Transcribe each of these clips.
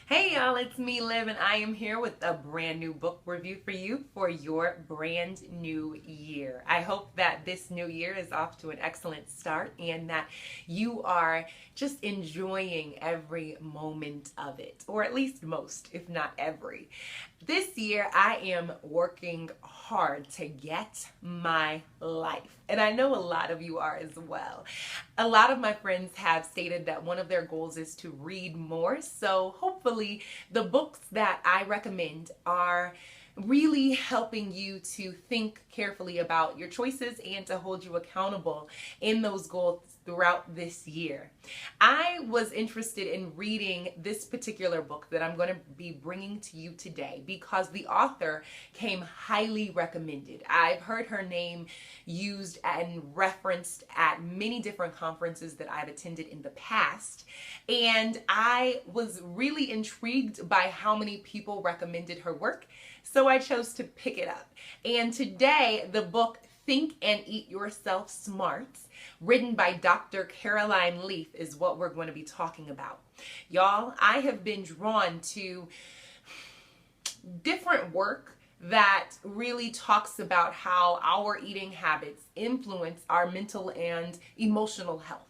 Hey y'all, it's me, Liv, and I am here with a brand new book review for you for your brand new year. I hope that this new year is off to an excellent start and that you are just enjoying every moment of it, or at least most, if not every. This year, I am working hard to get my life. And I know a lot of you are as well. A lot of my friends have stated that one of their goals is to read more. So hopefully, the books that I recommend are really helping you to think carefully about your choices and to hold you accountable in those goals throughout this year. I was interested in reading this particular book that I'm going to be bringing to you today because the author came highly recommended. I've heard her name used and referenced at many different conferences that I've attended in the past, and I was really intrigued by how many people recommended her work, so I chose to pick it up. And today, the book Think and Eat Yourself Smart, written by Dr. Caroline Leaf, is what we're going to be talking about. Y'all, I have been drawn to different work that really talks about how our eating habits influence our mental and emotional health,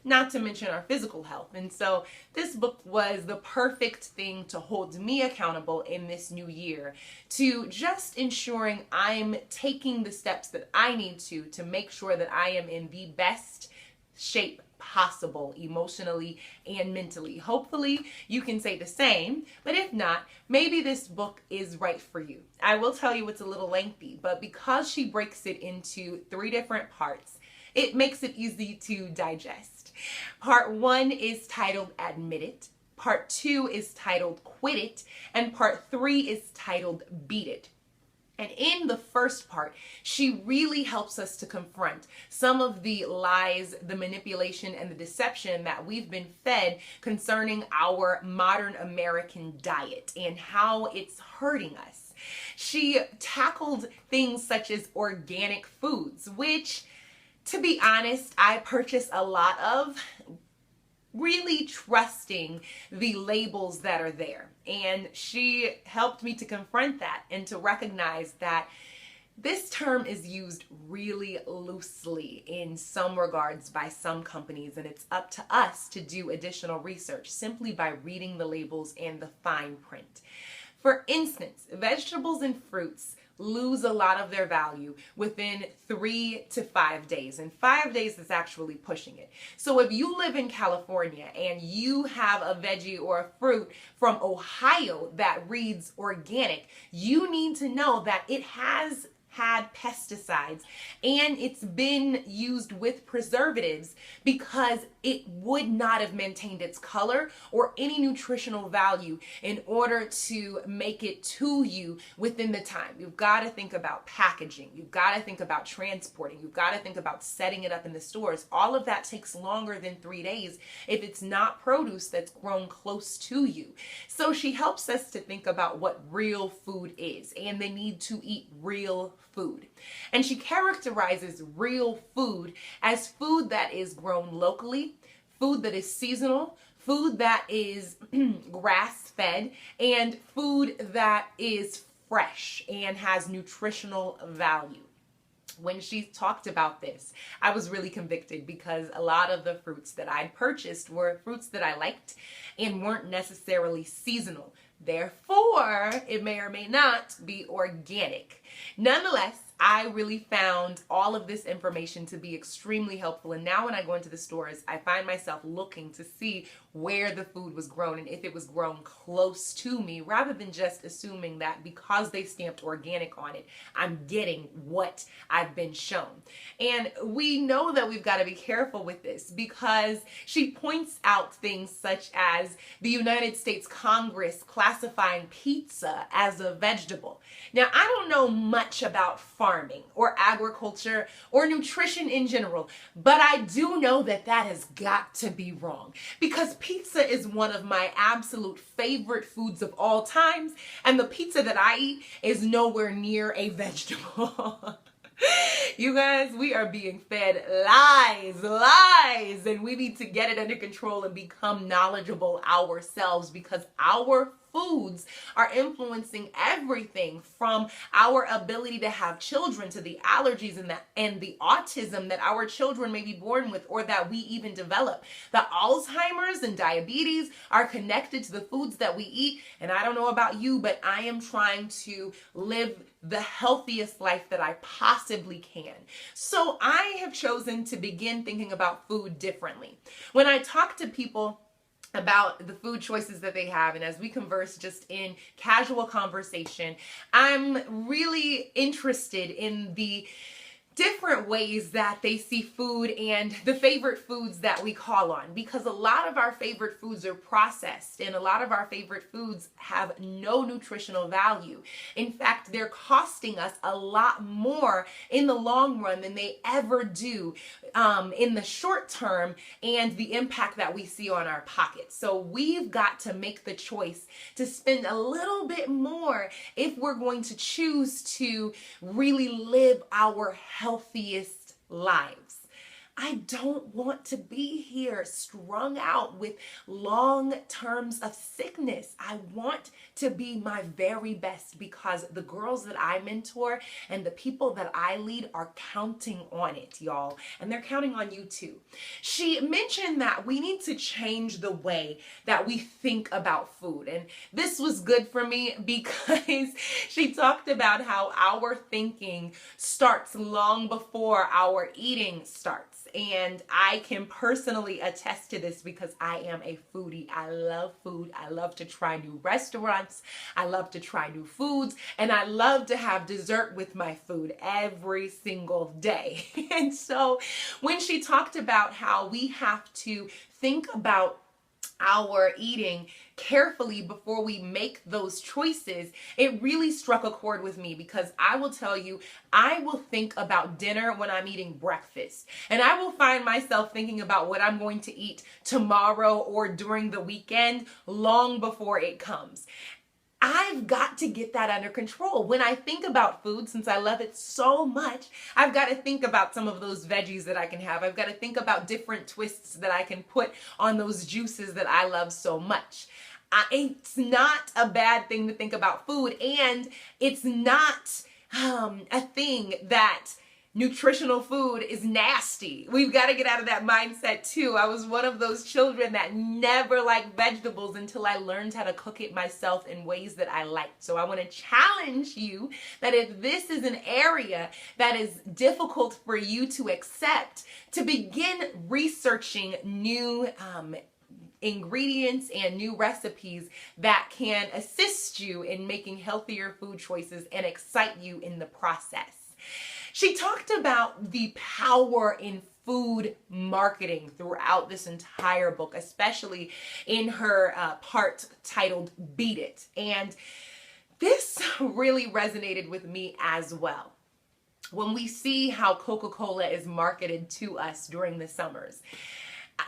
not to mention our physical health. And so this book was the perfect thing to hold me accountable in this new year, to just ensuring I'm taking the steps that I need to make sure that I am in the best shape possible emotionally and mentally. Hopefully you can say the same, but if not, maybe this book is right for you. I will tell you it's a little lengthy, but because she breaks it into 3 different parts, it makes it easy to digest. Part 1 is titled Admit It. Part 2 is titled Quit It. And part 3 is titled Beat It. And in the first part, she really helps us to confront some of the lies, the manipulation, and the deception that we've been fed concerning our modern American diet and how it's hurting us. She tackled things such as organic foods, which, to be honest, I purchase a lot of, really trusting the labels that are there. And she helped me to confront that and to recognize that this term is used really loosely in some regards by some companies, and it's up to us to do additional research simply by reading the labels and the fine print. For instance, vegetables and fruits lose a lot of their value within 3 to 5 days, and 5 days is actually pushing it. So if you live in California and you have a veggie or a fruit from Ohio that reads organic, you need to know that it has had pesticides and it's been used with preservatives because it would not have maintained its color or any nutritional value in order to make it to you within the time. You've got to think about packaging. You've got to think about transporting. You've got to think about setting it up in the stores. All of that takes longer than 3 days if it's not produce that's grown close to you. So she helps us to think about what real food is and the need to eat real food. And she characterizes real food as food that is grown locally, food that is seasonal, food that is grass-fed, and food that is fresh and has nutritional value. When she talked about this, I was really convicted because a lot of the fruits that I'd purchased were fruits that I liked and weren't necessarily seasonal. Therefore, it may or may not be organic. Nonetheless, I really found all of this information to be extremely helpful. And now when I go into the stores, I find myself looking to see where the food was grown and if it was grown close to me, rather than just assuming that because they stamped organic on it, I'm getting what I've been shown. And we know that we've got to be careful with this because she points out things such as the United States Congress classifying pizza as a vegetable. Now, I don't know much about farming or agriculture or nutrition in general, but I do know that that has got to be wrong because pizza is one of my absolute favorite foods of all times, and the pizza that I eat is nowhere near a vegetable. You guys, we are being fed lies, and we need to get it under control and become knowledgeable ourselves, because our foods are influencing everything from our ability to have children to the allergies and the autism that our children may be born with or that we even develop. The Alzheimer's and diabetes are connected to the foods that we eat. And I don't know about you, but I am trying to live the healthiest life that I possibly can. So I have chosen to begin thinking about food differently. When I talk to people about the food choices that they have, and as we converse just in casual conversation, I'm really interested in the different ways that they see food and the favorite foods that we call on, because a lot of our favorite foods are processed and a lot of our favorite foods have no nutritional value. In fact, they're costing us a lot more in the long run than they ever do in the short term, and the impact that we see on our pockets. So we've got to make the choice to spend a little bit more if we're going to choose to really live our healthiest lives. I don't want to be here strung out with long terms of sickness. I want to be my very best, because the girls that I mentor and the people that I lead are counting on it, y'all. And they're counting on you too. She mentioned that we need to change the way that we think about food. And this was good for me because she talked about how our thinking starts long before our eating starts. And I can personally attest to this because I am a foodie. I love food. I love to try new restaurants. I love to try new foods. And I love to have dessert with my food every single day. And so when she talked about how we have to think about our eating carefully before we make those choices, it really struck a chord with me, because I will tell you, I will think about dinner when I'm eating breakfast, and I will find myself thinking about what I'm going to eat tomorrow or during the weekend long before it comes. I've got to get that under control. When I think about food, since I love it so much, I've got to think about some of those veggies that I can have. I've got to think about different twists that I can put on those juices that I love so much. It's not a bad thing to think about food, and it's not a thing that nutritional food is nasty. We've got to get out of that mindset too. I was one of those children that never liked vegetables until I learned how to cook it myself in ways that I liked. So I want to challenge you that if this is an area that is difficult for you to accept, to begin researching new ingredients and new recipes that can assist you in making healthier food choices and excite you in the process. She talked about the power in food marketing throughout this entire book, especially in her part titled Beat It. And this really resonated with me as well. When we see how Coca-Cola is marketed to us during the summers,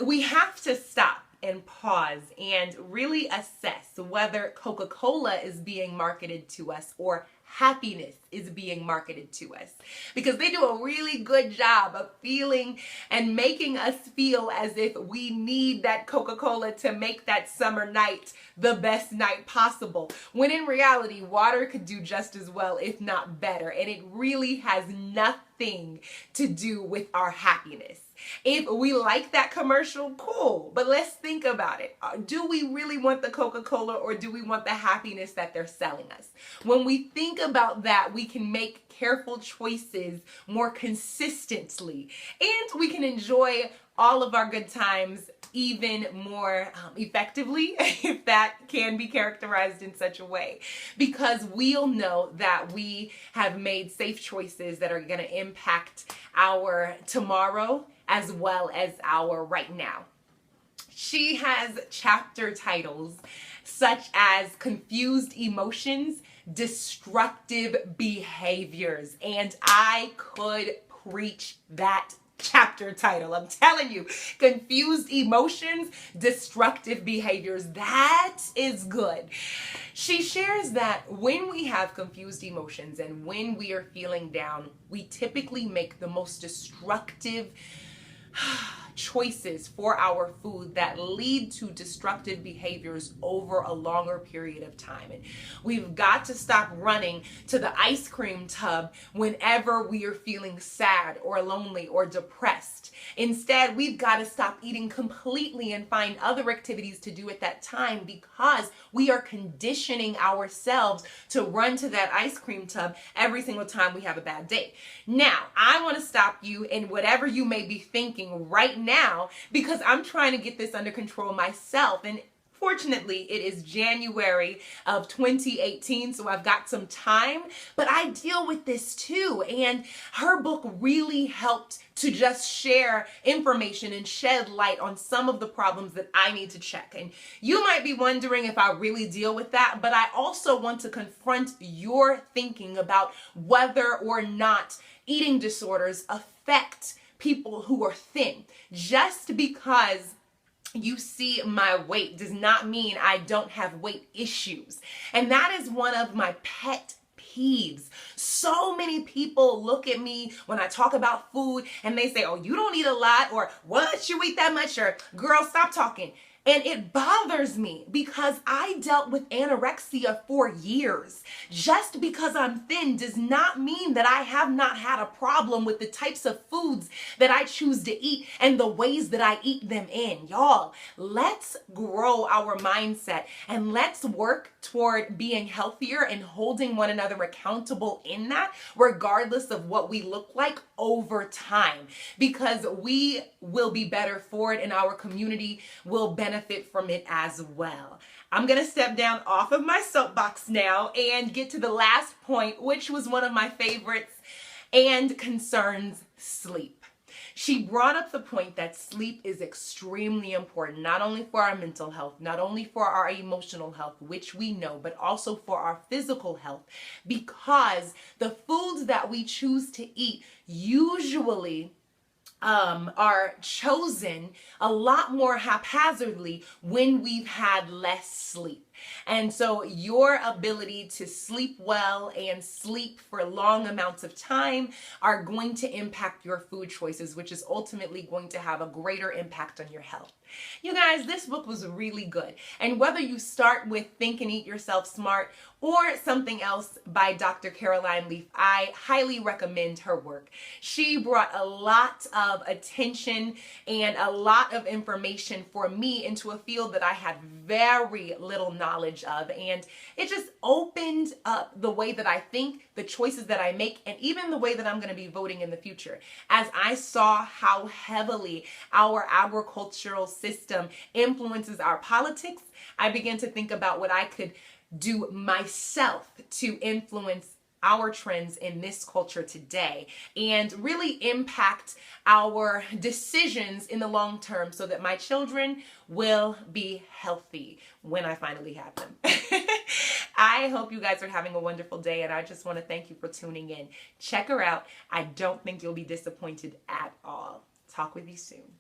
we have to stop and pause and really assess whether Coca-Cola is being marketed to us or happiness is being marketed to us, because they do a really good job of feeling and making us feel as if we need that Coca-Cola to make that summer night the best night possible, when in reality water could do just as well, if not better, and it really has nothing to do with our happiness. If we like that commercial, cool, but let's think about it. Do we really want the Coca-Cola, or do we want the happiness that they're selling us? When we think about that, we can make careful choices more consistently, and we can enjoy all of our good times even more effectively, if that can be characterized in such a way, because we'll know that we have made safe choices that are going to impact our tomorrow as well as our right now. She has chapter titles such as Confused Emotions, Destructive Behaviors, and I could preach that chapter title. I'm telling you, Confused Emotions, Destructive Behaviors. That is good. She shares that when we have confused emotions and when we are feeling down, we typically make the most destructive choices for our food that lead to destructive behaviors over a longer period of time. And we've got to stop running to the ice cream tub whenever we are feeling sad or lonely or depressed. Instead, we've got to stop eating completely and find other activities to do at that time, because we are conditioning ourselves to run to that ice cream tub every single time we have a bad day. Now, I want to stop you in whatever you may be thinking right now, because I'm trying to get this under control myself. And fortunately, it is January of 2018, so I've got some time, but I deal with this too. And her book really helped to just share information and shed light on some of the problems that I need to check. And you might be wondering if I really deal with that, but I also want to confront your thinking about whether or not eating disorders affect people who are thin. Just because you see my weight does not mean I don't have weight issues. And that is one of my pet peeves. So many people look at me when I talk about food and they say, oh, you don't eat a lot, or what, you eat that much, or girl, stop talking. And it bothers me because I dealt with anorexia for years. Just because I'm thin does not mean that I have not had a problem with the types of foods that I choose to eat and the ways that I eat them in. Y'all, let's grow our mindset and let's work toward being healthier and holding one another accountable in that, regardless of what we look like over time, because we will be better for it and our community will benefit from it as well. I'm going to step down off of my soapbox now and get to the last point, which was one of my favorites and concerns sleep. She brought up the point that sleep is extremely important, not only for our mental health, not only for our emotional health, which we know, but also for our physical health, because the foods that we choose to eat usually are chosen a lot more haphazardly when we've had less sleep. And so your ability to sleep well and sleep for long amounts of time are going to impact your food choices, which is ultimately going to have a greater impact on your health. You guys, this book was really good. And whether you start with Think and Eat Yourself Smart or something else by Dr. Caroline Leaf, I highly recommend her work. She brought a lot of attention and a lot of information for me into a field that I had very little knowledge of, and it just opened up the way that I think, the choices that I make, and even the way that I'm going to be voting in the future. As I saw how heavily our agricultural system influences our politics, I began to think about what I could do myself to influence our trends in this culture today and really impact our decisions in the long term so that my children will be healthy when I finally have them. I hope you guys are having a wonderful day, and I just want to thank you for tuning in. Check her out. I don't think you'll be disappointed at all. Talk with you soon.